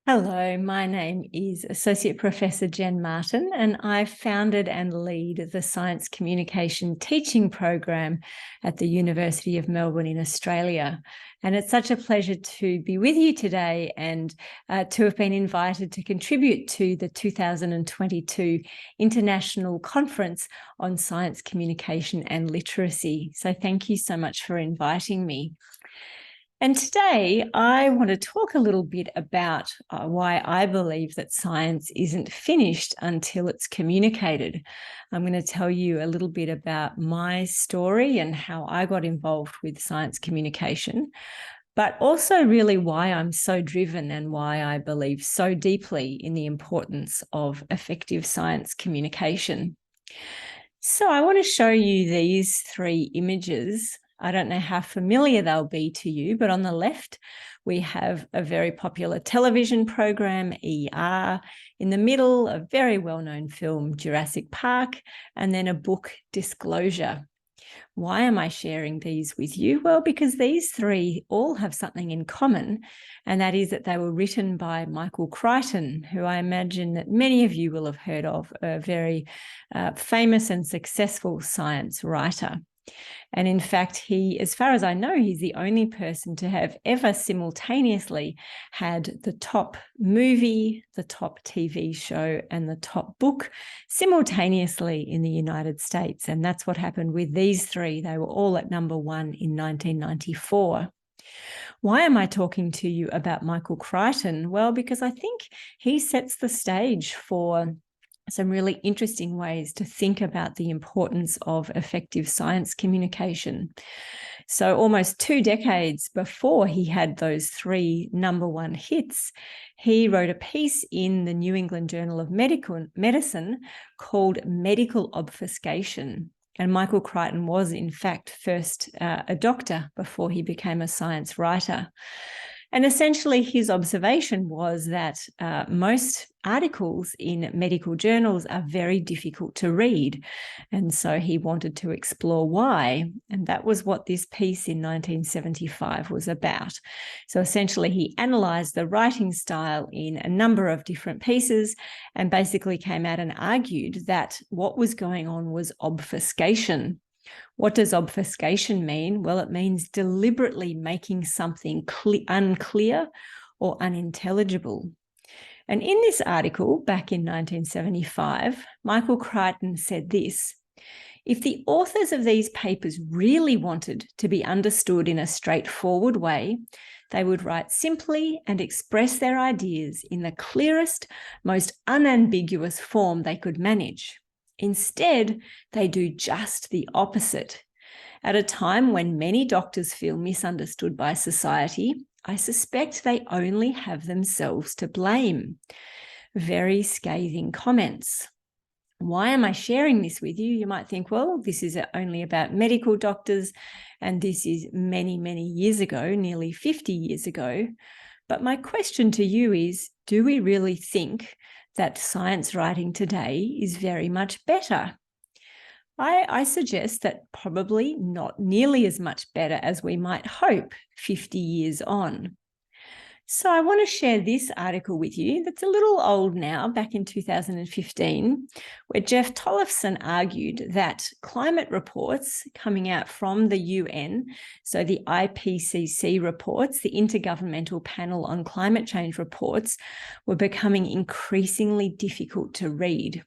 Hello, my name is Associate Professor Jen Martin, and I founded and lead the Science Communication Teaching Program at the University of Melbourne in Australia. And it's such a pleasure to be with you today and to have been invited to contribute to the 2022 International Conference on Science Communication and Literacy. So thank you so much for inviting me. And today I want to talk a little bit about why I believe that science isn't finished until it's communicated. I'm going to tell you a little bit about my story and how I got involved with science communication, but also really why I'm so driven and why I believe so deeply in the importance of effective science communication. So I want to show you these three images. I don't know how familiar they'll be to you, but on the left, we have a very popular television program, ER. In the middle, a very well-known film, Jurassic Park, and then a book, Disclosure. Why am I sharing these with you? Well, because these three all have something in common, and that is that they were written by Michael Crichton, who I imagine that many of you will have heard of, a very famous and successful science writer. And in fact, he, as far as I know, he's the only person to have ever simultaneously had the top movie, the top TV show, and the top book simultaneously in the United States. And that's what happened with these three. They were all at number one in 1994. Why am I talking to you about Michael Crichton? Well, because I think he sets the stage for some really interesting ways to think about the importance of effective science communication. So almost 2 decades before he had those three number one hits, he wrote a piece in the New England Journal of Medicine called Medical Obfuscation. And Michael Crichton was, in fact, first a doctor before he became a science writer. And essentially his observation was that most articles in medical journals are very difficult to read. And so he wanted to explore why. And that was what this piece in 1975 was about. So essentially he analysed the writing style in a number of different pieces and basically came out and argued that what was going on was obfuscation. What does obfuscation mean? Well, it means deliberately making something unclear or unintelligible. And in this article, back in 1975, Michael Crichton said this: if the authors of these papers really wanted to be understood in a straightforward way, they would write simply and express their ideas in the clearest, most unambiguous form they could manage. Instead, they do just the opposite. At a time when many doctors feel misunderstood by society, I suspect they only have themselves to blame. Very scathing comments. Why am I sharing this with you? You might think, well, this is only about medical doctors, and this is many, many years ago, nearly 50 years ago. But my question to you is, do we really think that science writing today is very much better? I suggest that probably not nearly as much better as we might hope 50 years on. So I want to share this article with you that's a little old now, back in 2015, where Jeff Tollefson argued that climate reports coming out from the UN, so the IPCC reports, the Intergovernmental Panel on Climate Change reports, were becoming increasingly difficult to read.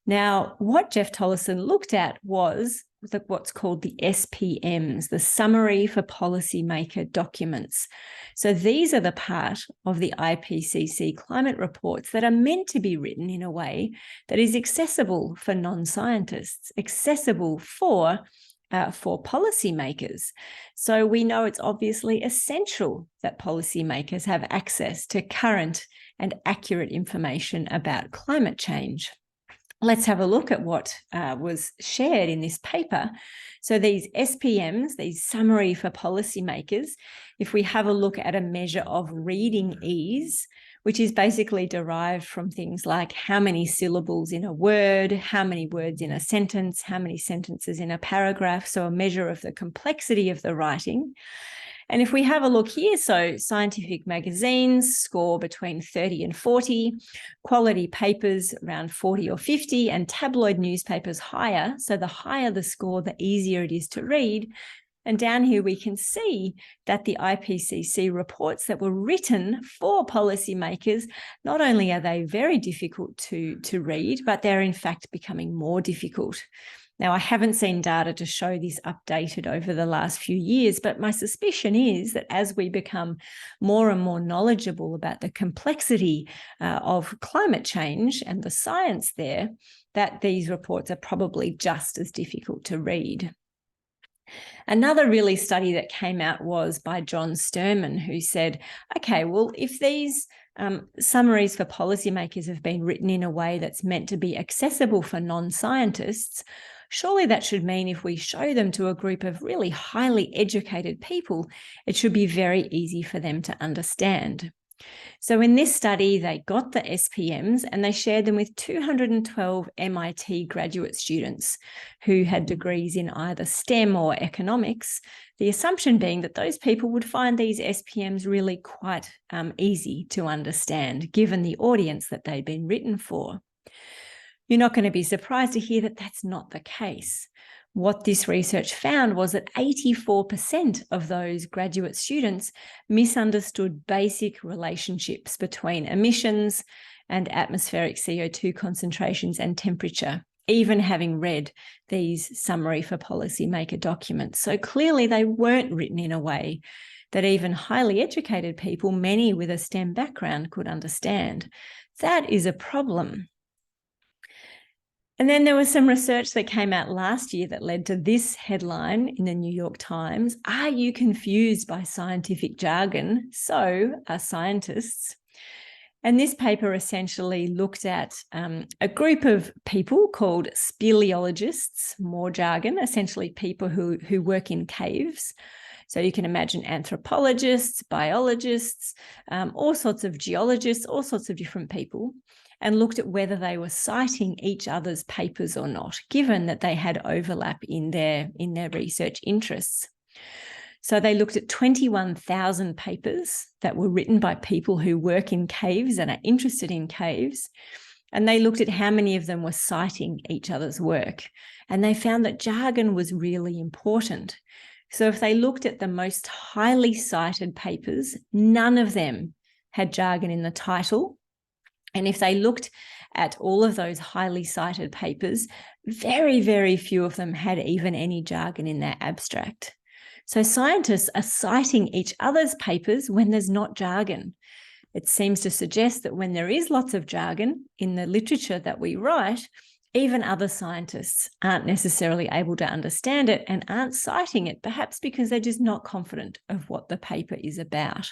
Now, what Jeff Tollefson looked at was what's called the SPMs, the Summary for Policymaker Documents. So these are the part of the IPCC climate reports that are meant to be written in a way that is accessible for non-scientists, accessible for policymakers. So we know it's obviously essential that policymakers have access to current and accurate information about climate change. Let's have a look at what was shared in this paper. So these SPMs, these Summary for Policymakers, if we have a look at a measure of reading ease, which is basically derived from things like how many syllables in a word, how many words in a sentence, how many sentences in a paragraph, so a measure of the complexity of the writing. And if we have a look here, so scientific magazines score between 30 and 40, quality papers around 40 or 50, and tabloid newspapers higher. So the higher the score, the easier it is to read. And down here, we can see that the IPCC reports that were written for policymakers, not only are they very difficult to read, but they're in fact becoming more difficult. Now, I haven't seen data to show this updated over the last few years, but my suspicion is that as we become more and more knowledgeable about the complexity of climate change and the science there, that these reports are probably just as difficult to read. Another really study that came out was by John Sturman, who said, okay, well, if these summaries for policymakers have been written in a way that's meant to be accessible for non-scientists, surely that should mean if we show them to a group of really highly educated people, it should be very easy for them to understand. So in this study, they got the SPMs and they shared them with 212 MIT graduate students who had degrees in either STEM or economics, the assumption being that those people would find these SPMs really quite easy to understand, given the audience that they'd been written for. You're not going to be surprised to hear that that's not the case. What this research found was that 84% of those graduate students misunderstood basic relationships between emissions and atmospheric CO2 concentrations and temperature, even having read these summary for policymaker documents. So clearly they weren't written in a way that even highly educated people, many with a STEM background, could understand. That is a problem. And then there was some research that came out last year that led to this headline in the New York Times: "Are you confused by scientific jargon? So are scientists." And this paper essentially looked at a group of people called speleologists, more jargon, essentially people who work in caves. So you can imagine anthropologists, biologists, all sorts of geologists, all sorts of different people, and looked at whether they were citing each other's papers or not, given that they had overlap in their research interests. So they looked at 21,000 papers that were written by people who work in caves and are interested in caves, and they looked at how many of them were citing each other's work. And they found that jargon was really important. So if they looked at the most highly cited papers, none of them had jargon in the title. And if they looked at all of those highly cited papers, very, very few of them had even any jargon in their abstract. So scientists are citing each other's papers when there's not jargon. It seems to suggest that when there is lots of jargon in the literature that we write, even other scientists aren't necessarily able to understand it and aren't citing it, perhaps because they're just not confident of what the paper is about.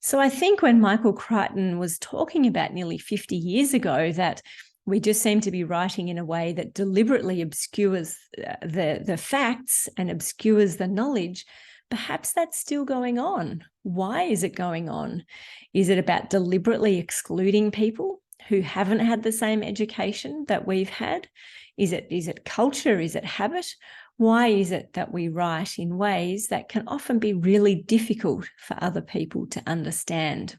So I think when Michael Crichton was talking about nearly 50 years ago that we just seem to be writing in a way that deliberately obscures the facts and obscures the knowledge, perhaps that's still going on. Why is it going on? Is it about deliberately excluding people who haven't had the same education that we've had? Is it culture? Is it habit? Why is it that we write in ways that can often be really difficult for other people to understand?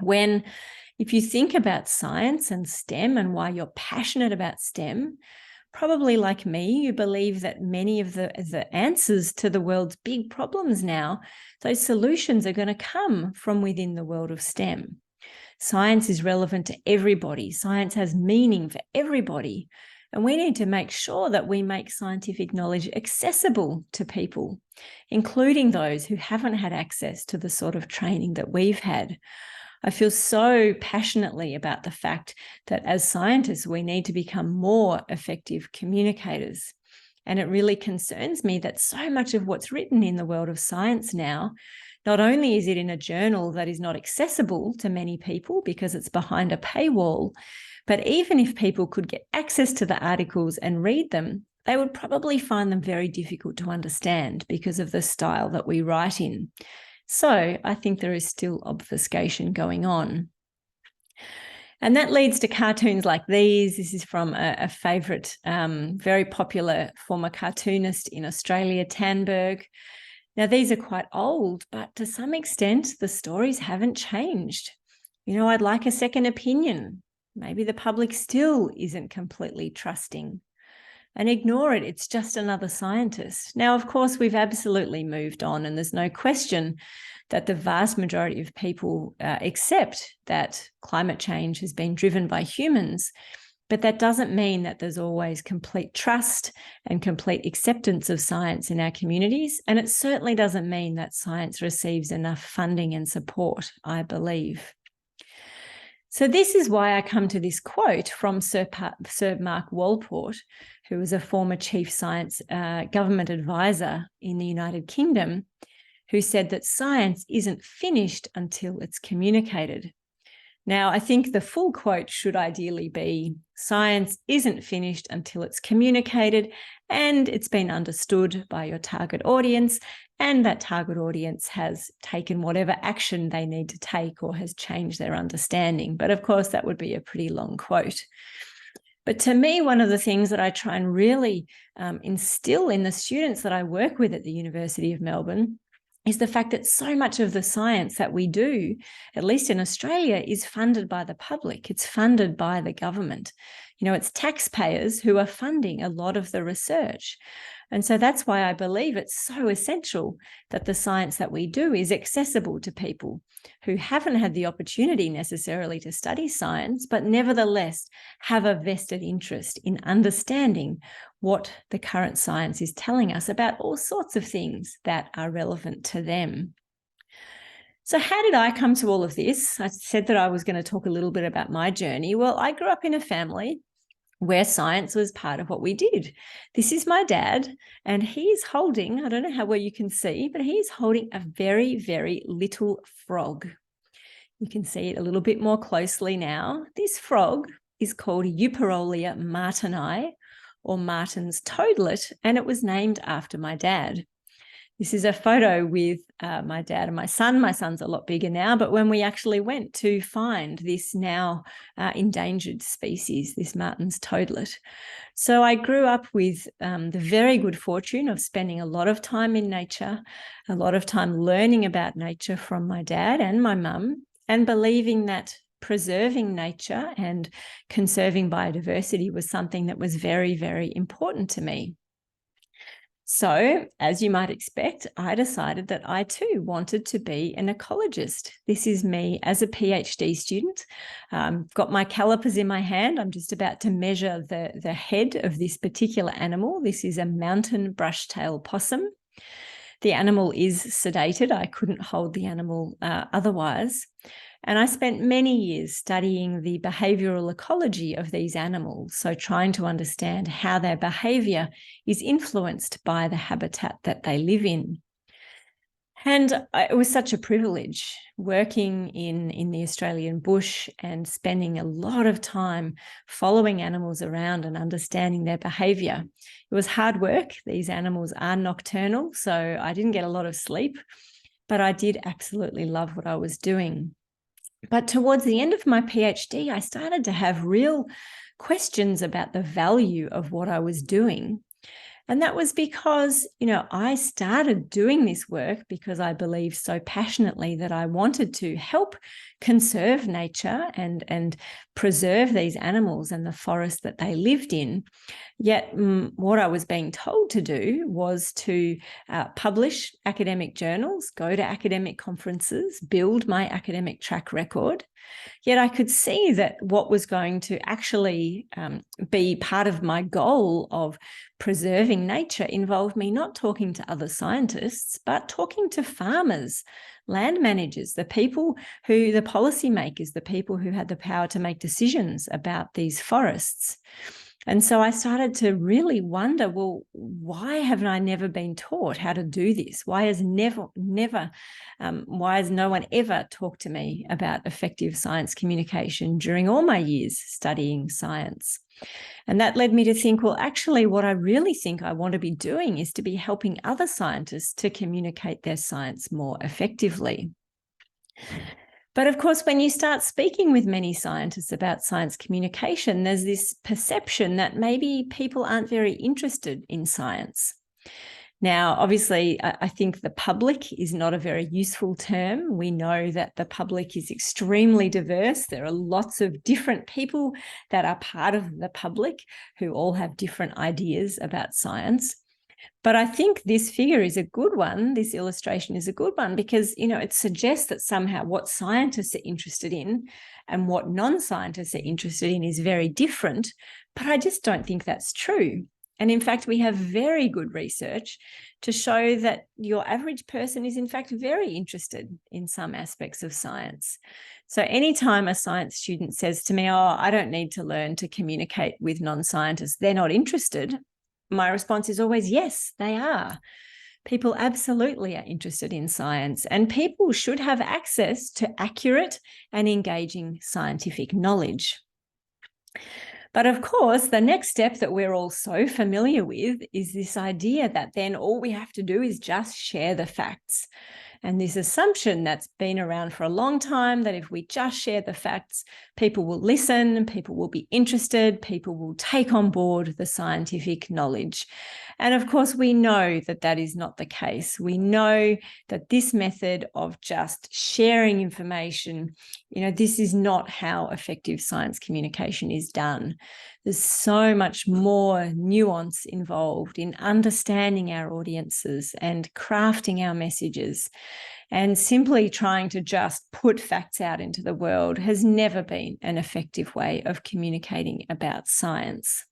If you think about science and STEM and why you're passionate about STEM, probably like me, you believe that many of the answers to the world's big problems now, those solutions are going to come from within the world of STEM. Science is relevant to everybody. Science has meaning for everybody. And we need to make sure that we make scientific knowledge accessible to people, including those who haven't had access to the sort of training that we've had. I feel so passionately about the fact that as scientists, we need to become more effective communicators. And it really concerns me that so much of what's written in the world of science now, not only is it in a journal that is not accessible to many people because it's behind a paywall, but even if people could get access to the articles and read them, they would probably find them very difficult to understand because of the style that we write in. So I think there is still obfuscation going on. And that leads to cartoons like these. This is from a favourite, very popular former cartoonist in Australia, Tanberg. Now, these are quite old, but to some extent, the stories haven't changed. I'd like a second opinion. Maybe the public still isn't completely trusting. And ignore it, it's just another scientist. Now, of course, we've absolutely moved on, and there's no question that the vast majority of people accept that climate change has been driven by humans. But that doesn't mean that there's always complete trust and complete acceptance of science in our communities. And it certainly doesn't mean that science receives enough funding and support, I believe. So this is why I come to this quote from Sir Mark Walport, who was a former chief science government advisor in the United Kingdom, who said that science isn't finished until it's communicated. Now, I think the full quote should ideally be, science isn't finished until it's communicated and it's been understood by your target audience, and that target audience has taken whatever action they need to take or has changed their understanding. But of course, that would be a pretty long quote. But to me, one of the things that I try and really instill in the students that I work with at the University of Melbourne is the fact that so much of the science that we do, at least in Australia, is funded by the public. It's funded by the government. It's taxpayers who are funding a lot of the research. And so that's why I believe it's so essential that the science that we do is accessible to people who haven't had the opportunity necessarily to study science, but nevertheless have a vested interest in understanding what the current science is telling us about all sorts of things that are relevant to them. So how did I come to all of this? I said that I was going to talk a little bit about my journey. Well, I grew up in a family where science was part of what we did. This is my dad, and he's holding, I don't know how well you can see, but he's holding a very, very little frog. You can see it a little bit more closely now. This frog is called Euparolia martini, or Martin's toadlet, and it was named after my dad. This is a photo with my dad and my son. My son's a lot bigger now, but when we actually went to find this now endangered species, this Martin's toadlet. So I grew up with the very good fortune of spending a lot of time in nature, a lot of time learning about nature from my dad and my mum, and believing that preserving nature and conserving biodiversity was something that was very, very important to me. So, as you might expect, I decided that I too wanted to be an ecologist. This is me as a PhD student. Got my calipers in my hand. I'm just about to measure the head of this particular animal. This is a mountain brush-tailed possum. The animal is sedated. I couldn't hold the animal otherwise. And I spent many years studying the behavioural ecology of these animals, so trying to understand how their behaviour is influenced by the habitat that they live in. And it was such a privilege working in the Australian bush and spending a lot of time following animals around and understanding their behaviour. It was hard work. These animals are nocturnal, so I didn't get a lot of sleep, but I did absolutely love what I was doing. But towards the end of my PhD, I started to have real questions about the value of what I was doing. And that was because, I started doing this work because I believed so passionately that I wanted to help conserve nature and preserve these animals and the forest that they lived in. Yet what I was being told to do was to publish academic journals, go to academic conferences, build my academic track record. Yet I could see that what was going to actually be part of my goal of preserving nature involved me not talking to other scientists, but talking to farmers, land managers, the people who, the policymakers, the people who had the power to make decisions about these forests. And so I started to really wonder, well, why haven't I never been taught how to do this? Why has no one ever talked to me about effective science communication during all my years studying science? And that led me to think, well, actually, what I really think I want to be doing is to be helping other scientists to communicate their science more effectively. But of course, when you start speaking with many scientists about science communication, there's this perception that maybe people aren't very interested in science. Now, obviously, I think the public is not a very useful term. We know that the public is extremely diverse. There are lots of different people that are part of the public who all have different ideas about science. But I think this figure is a good one. This illustration is a good one because, it suggests that somehow what scientists are interested in and what non-scientists are interested in is very different. But I just don't think that's true. And in fact, we have very good research to show that your average person is in fact very interested in some aspects of science. So anytime a science student says to me, oh, I don't need to learn to communicate with non-scientists, they're not interested, my response is always, yes, they are. People absolutely are interested in science, and people should have access to accurate and engaging scientific knowledge. But of course, the next step that we're all so familiar with is this idea that then all we have to do is just share the facts. And this assumption that's been around for a long time, that if we just share the facts, people will listen, people will be interested, people will take on board the scientific knowledge. And of course, we know that that is not the case. We know that this method of just sharing information, this is not how effective science communication is done. There's so much more nuance involved in understanding our audiences and crafting our messages. And simply trying to just put facts out into the world has never been an effective way of communicating about science.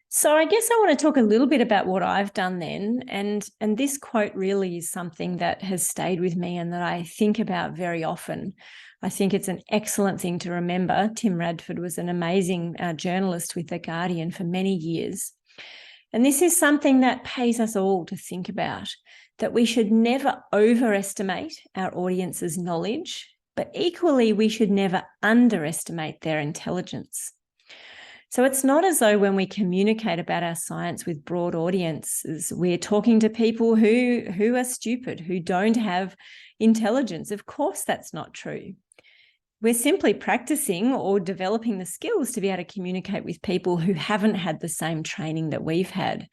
So I guess I want to talk a little bit about what I've done then. And this quote really is something that has stayed with me and that I think about very often. I think it's an excellent thing to remember. Tim Radford was an amazing journalist with The Guardian for many years. And this is something that pays us all to think about, that we should never overestimate our audience's knowledge, but equally we should never underestimate their intelligence. So it's not as though when we communicate about our science with broad audiences, we're talking to people who are stupid, who don't have intelligence. Of course, that's not true. We're simply practicing or developing the skills to be able to communicate with people who haven't had the same training that we've had.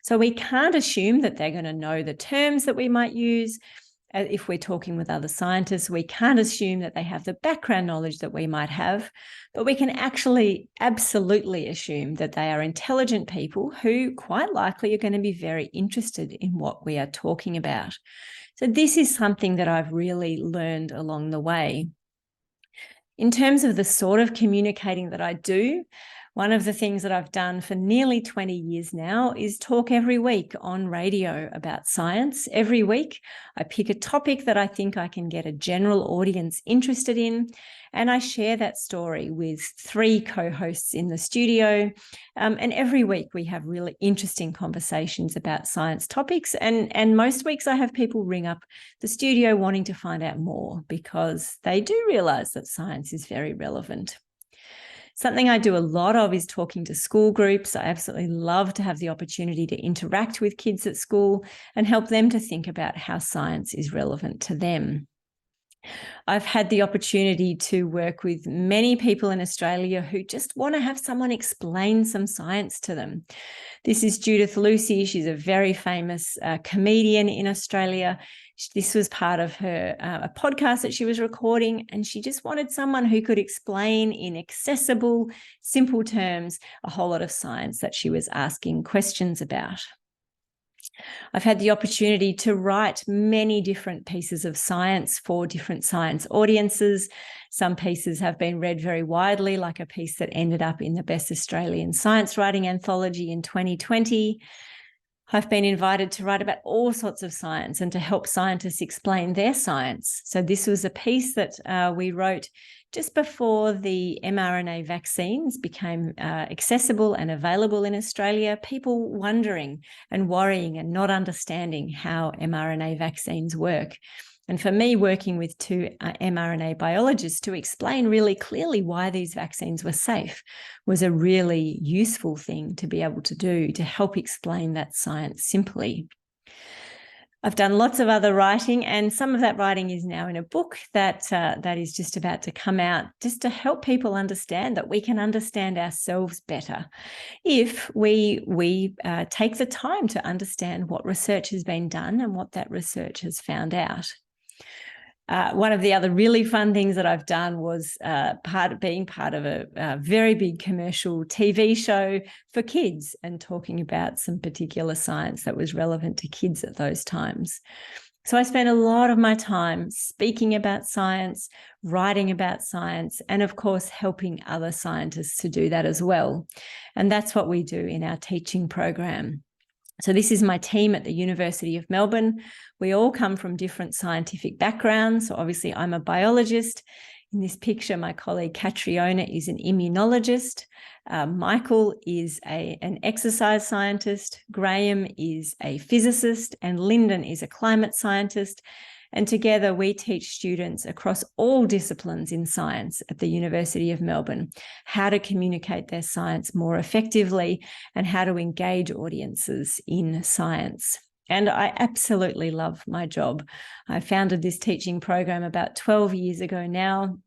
So we can't assume that they're going to know the terms that we might use. If we're talking with other scientists, we can't assume that they have the background knowledge that we might have, but we can actually absolutely assume that they are intelligent people who quite likely are going to be very interested in what we are talking about. So this is something that I've really learned along the way. In terms of the sort of communicating that I do, one of the things that I've done for nearly 20 years now is talk every week on radio about science. Every week, I pick a topic that I think I can get a general audience interested in, and I share that story with 3 co-hosts in the studio. And every week we have really interesting conversations about science topics. And most weeks I have people ring up the studio wanting to find out more because they do realize that science is very relevant. Something I do a lot of is talking to school groups. I absolutely love to have the opportunity to interact with kids at school and help them to think about how science is relevant to them. I've had the opportunity to work with many people in Australia who just want to have someone explain some science to them. This is Judith Lucy. She's a very famous comedian in Australia. This was part of her a podcast that she was recording, and she just wanted someone who could explain in accessible, simple terms a whole lot of science that she was asking questions about. I've had the opportunity to write many different pieces of science for different science audiences. Some pieces have been read very widely, like a piece that ended up in the Best Australian Science Writing Anthology in 2020. I've been invited to write about all sorts of science and to help scientists explain their science. So this was a piece that we wrote just before the mRNA vaccines became accessible and available in Australia, people wondering and worrying and not understanding how mRNA vaccines work. And for me, working with 2 mRNA biologists to explain really clearly why these vaccines were safe was a really useful thing to be able to do to help explain that science simply. I've done lots of other writing, and some of that writing is now in a book that is just about to come out, just to help people understand that we can understand ourselves better if we take the time to understand what research has been done and what that research has found out. One of the other really fun things that I've done was being part of a very big commercial TV show for kids and talking about some particular science that was relevant to kids at those times. So I spent a lot of my time speaking about science, writing about science, and of course, helping other scientists to do that as well. And that's what we do in our teaching program. So this is my team at the University of Melbourne. We all come from different scientific backgrounds. So obviously I'm a biologist. In this picture, my colleague Catriona is an immunologist. Michael is an exercise scientist. Graham is a physicist, and Lyndon is a climate scientist. And together we teach students across all disciplines in science at the University of Melbourne how to communicate their science more effectively and how to engage audiences in science. And I absolutely love my job. I founded this teaching program about 12 years ago now,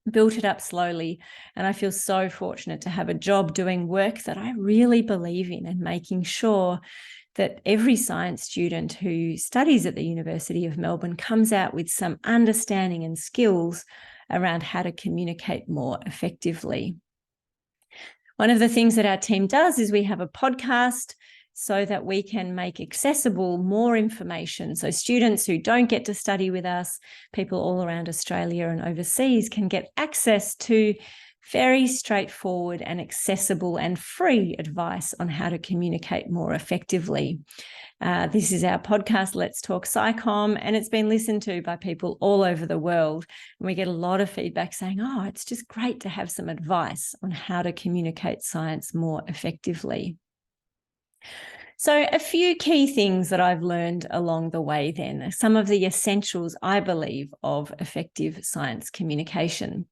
built it up slowly, and I feel so fortunate to have a job doing work that I really believe in and making sure that every science student who studies at the University of Melbourne comes out with some understanding and skills around how to communicate more effectively. One of the things that our team does is we have a podcast so that we can make accessible more information. So students who don't get to study with us, people all around Australia and overseas, can get access to very straightforward and accessible and free advice on how to communicate more effectively. This is our podcast, Let's Talk SciComm, and it's been listened to by people all over the world. And we get a lot of feedback saying, oh, it's just great to have some advice on how to communicate science more effectively. So a few key things that I've learned along the way then, some of the essentials, I believe, of effective science communication.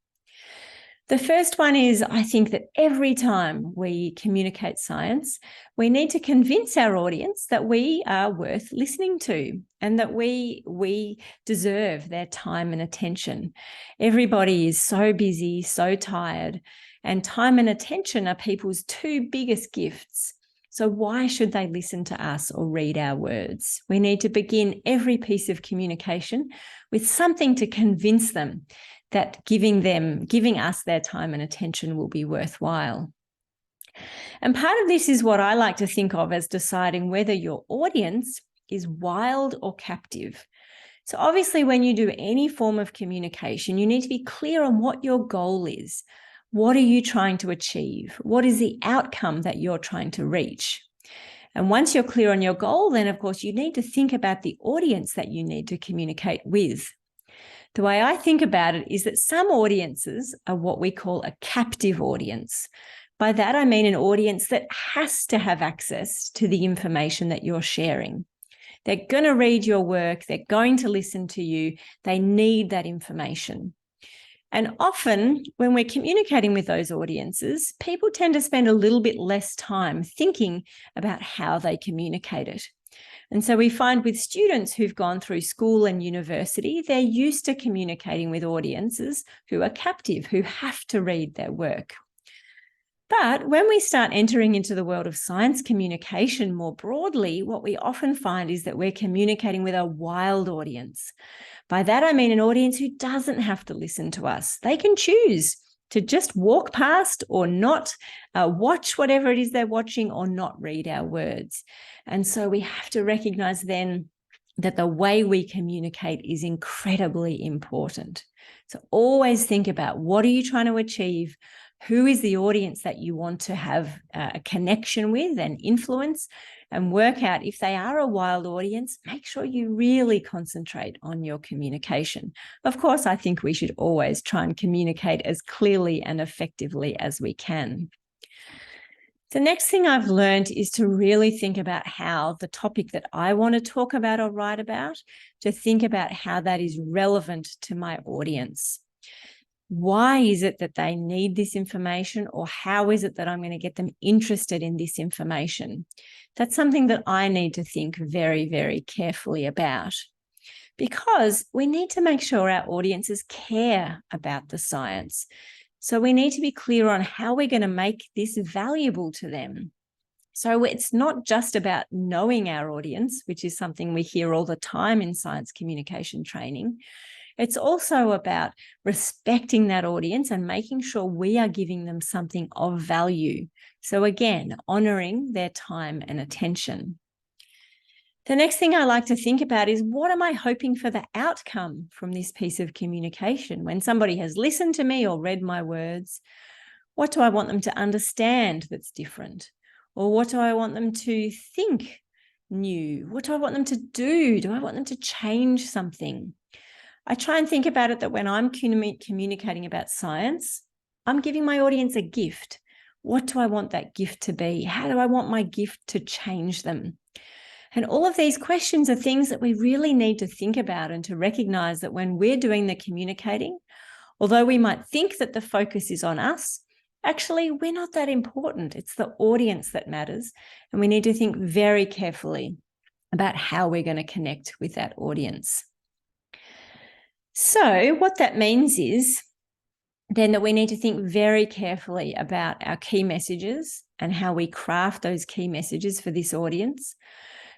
The first one is, I think that every time we communicate science, we need to convince our audience that we are worth listening to and that we deserve their time and attention. Everybody is so busy, so tired, and time and attention are people's two biggest gifts. So why should they listen to us or read our words? We need to begin every piece of communication with something to convince them that giving us their time and attention will be worthwhile. And part of this is what I like to think of as deciding whether your audience is wild or captive. So obviously, when you do any form of communication, you need to be clear on what your goal is. What are you trying to achieve? What is the outcome that you're trying to reach? And once you're clear on your goal, then of course you need to think about the audience that you need to communicate with. The way I think about it is that some audiences are what we call a captive audience. By that, I mean an audience that has to have access to the information that you're sharing. They're going to read your work. They're going to listen to you. They need that information. And often when we're communicating with those audiences, people tend to spend a little bit less time thinking about how they communicate it. And so we find with students who've gone through school and university, they're used to communicating with audiences who are captive, who have to read their work. But when we start entering into the world of science communication more broadly, what we often find is that we're communicating with a wild audience. By that, I mean an audience who doesn't have to listen to us. They can choose to just walk past or not watch whatever it is they're watching or not read our words. And so we have to recognize then that the way we communicate is incredibly important. So always think about, what are you trying to achieve? Who is the audience that you want to have a connection with and influence? And work out, if they are a wild audience, make sure you really concentrate on your communication. Of course, I think we should always try and communicate as clearly and effectively as we can. The next thing I've learned is to really think about how the topic that I want to talk about or write about, to think about how that is relevant to my audience. Why is it that they need this information, or how is it that I'm going to get them interested in this information? That's something that I need to think very, very carefully about, because we need to make sure our audiences care about the science. So we need to be clear on how we're going to make this valuable to them. So it's not just about knowing our audience, which is something we hear all the time in science communication training. It's also about respecting that audience and making sure we are giving them something of value. So again, honoring their time and attention. The next thing I like to think about is, what am I hoping for the outcome from this piece of communication? When somebody has listened to me or read my words, what do I want them to understand that's different? Or what do I want them to think new? What do I want them to do? Do I want them to change something? I try and think about it that when I'm communicating about science, I'm giving my audience a gift. What do I want that gift to be? How do I want my gift to change them? And all of these questions are things that we really need to think about, and to recognize that when we're doing the communicating, although we might think that the focus is on us, actually, we're not that important. It's the audience that matters. And we need to think very carefully about how we're going to connect with that audience. So what that means is then that we need to think very carefully about our key messages and how we craft those key messages for this audience.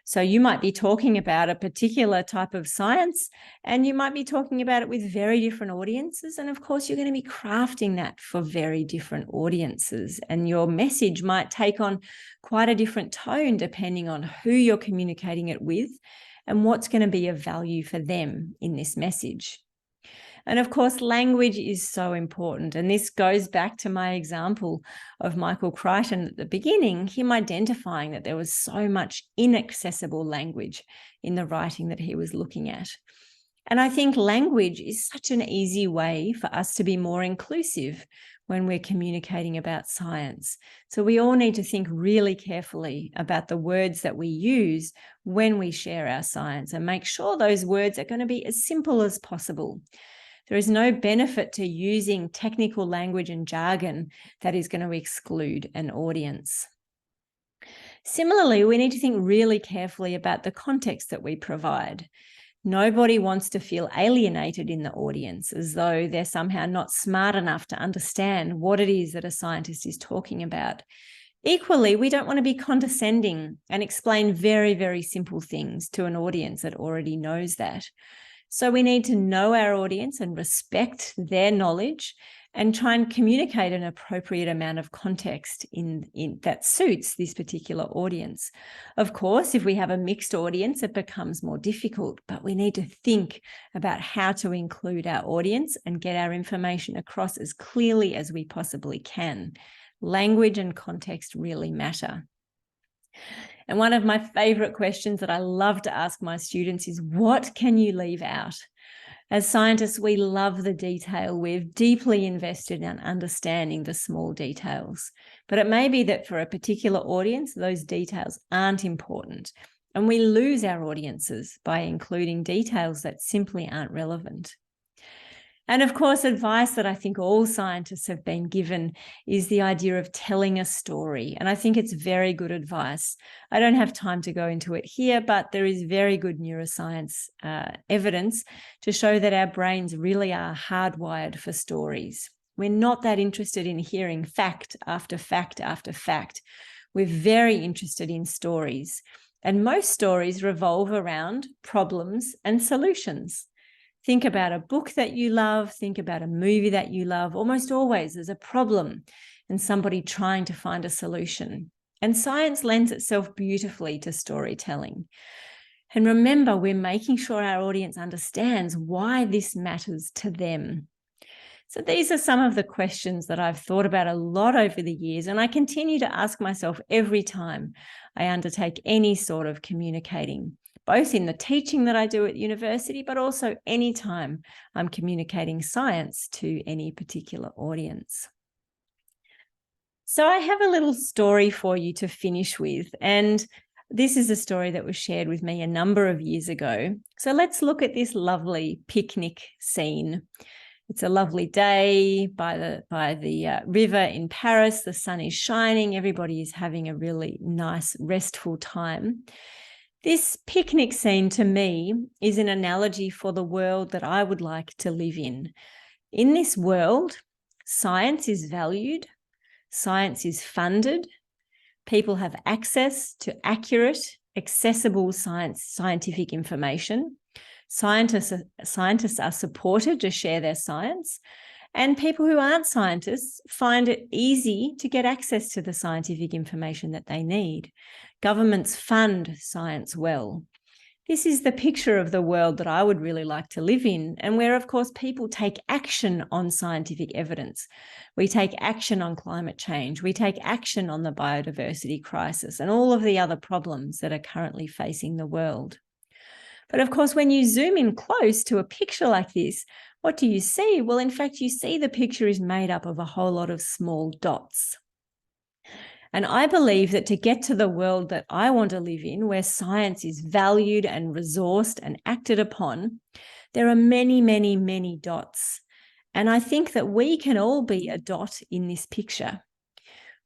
So you might be talking about a particular type of science, and you might be talking about it with very different audiences. And of course, you're going to be crafting that for very different audiences. And your message might take on quite a different tone depending on who you're communicating it with and what's going to be of value for them in this message. And of course, language is so important. And this goes back to my example of Michael Crichton at the beginning, him identifying that there was so much inaccessible language in the writing that he was looking at. And I think language is such an easy way for us to be more inclusive when we're communicating about science. So we all need to think really carefully about the words that we use when we share our science, and make sure those words are going to be as simple as possible. There is no benefit to using technical language and jargon that is going to exclude an audience. Similarly, we need to think really carefully about the context that we provide. Nobody wants to feel alienated in the audience, as though they're somehow not smart enough to understand what it is that a scientist is talking about. Equally, we don't want to be condescending and explain very, very simple things to an audience that already knows that. So we need to know our audience and respect their knowledge, and try and communicate an appropriate amount of context in that suits this particular audience. Of course, if we have a mixed audience, it becomes more difficult, but we need to think about how to include our audience and get our information across as clearly as we possibly can. Language and context really matter. And one of my favorite questions that I love to ask my students is, what can you leave out? As scientists, we love the detail. We're deeply invested in understanding the small details. But it may be that for a particular audience, those details aren't important, and we lose our audiences by including details that simply aren't relevant. And of course, advice that I think all scientists have been given is the idea of telling a story. And I think it's very good advice. I don't have time to go into it here, but there is very good neuroscience evidence to show that our brains really are hardwired for stories. We're not that interested in hearing fact after fact after fact. We're very interested in stories. And most stories revolve around problems and solutions. Think about a book that you love, think about a movie that you love. Almost always there's a problem and somebody trying to find a solution. And science lends itself beautifully to storytelling. And remember, we're making sure our audience understands why this matters to them. So these are some of the questions that I've thought about a lot over the years, and I continue to ask myself every time I undertake any sort of communicating, both in the teaching that I do at university, but also anytime I'm communicating science to any particular audience. So I have a little story for you to finish with, and this is a story that was shared with me a number of years ago. So let's look at this lovely picnic scene. It's a lovely day by the river in Paris. The sun is shining. Everybody is having a really nice, restful time. This picnic scene to me is an analogy for the world that I would like to live in. In this world, science is valued, science is funded, people have access to accurate, accessible scientific information. Scientists are supported to share their science, and people who aren't scientists find it easy to get access to the scientific information that they need. Governments fund science well. This is the picture of the world that I would really like to live in, and where, of course, people take action on scientific evidence. We take action on climate change. We take action on the biodiversity crisis and all of the other problems that are currently facing the world. But of course, when you zoom in close to a picture like this, what do you see? Well, in fact, you see the picture is made up of a whole lot of small dots. And I believe that to get to the world that I want to live in, where science is valued and resourced and acted upon, there are many, many, many dots. And I think that we can all be a dot in this picture.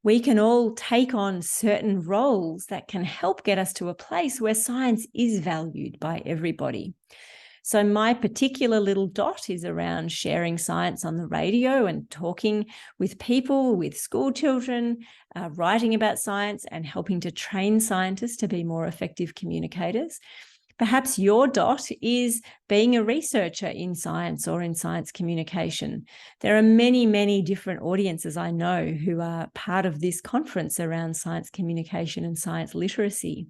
We can all take on certain roles that can help get us to a place where science is valued by everybody. So my particular little dot is around sharing science on the radio and talking with people, with school children, writing about science and helping to train scientists to be more effective communicators. Perhaps your dot is being a researcher in science or in science communication. There are many, many different audiences I know who are part of this conference around science communication and science literacy.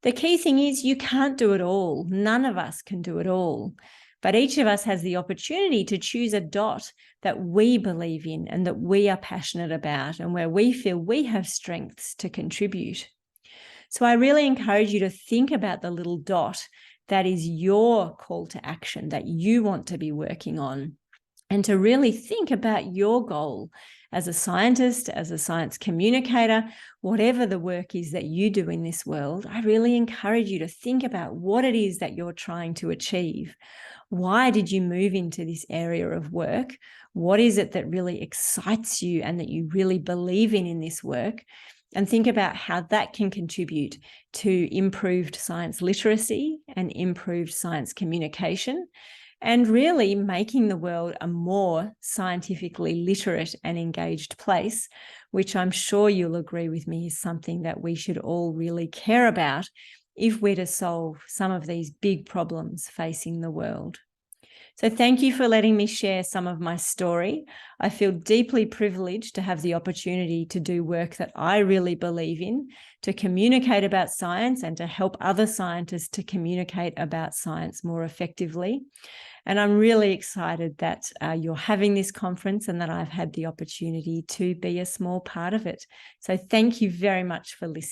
The key thing is you can't do it all. None of us can do it all. But each of us has the opportunity to choose a dot that we believe in and that we are passionate about and where we feel we have strengths to contribute. So I really encourage you to think about the little dot that is your call to action that you want to be working on, and to really think about your goal as a scientist, as a science communicator, whatever the work is that you do in this world. I really encourage you to think about what it is that you're trying to achieve. Why did you move into this area of work? What is it that really excites you and that you really believe in this work? And think about how that can contribute to improved science literacy and improved science communication, and really making the world a more scientifically literate and engaged place, which I'm sure you'll agree with me is something that we should all really care about if we're to solve some of these big problems facing the world. So thank you for letting me share some of my story. I feel deeply privileged to have the opportunity to do work that I really believe in, to communicate about science and to help other scientists to communicate about science more effectively. And I'm really excited that you're having this conference and that I've had the opportunity to be a small part of it. So thank you very much for listening.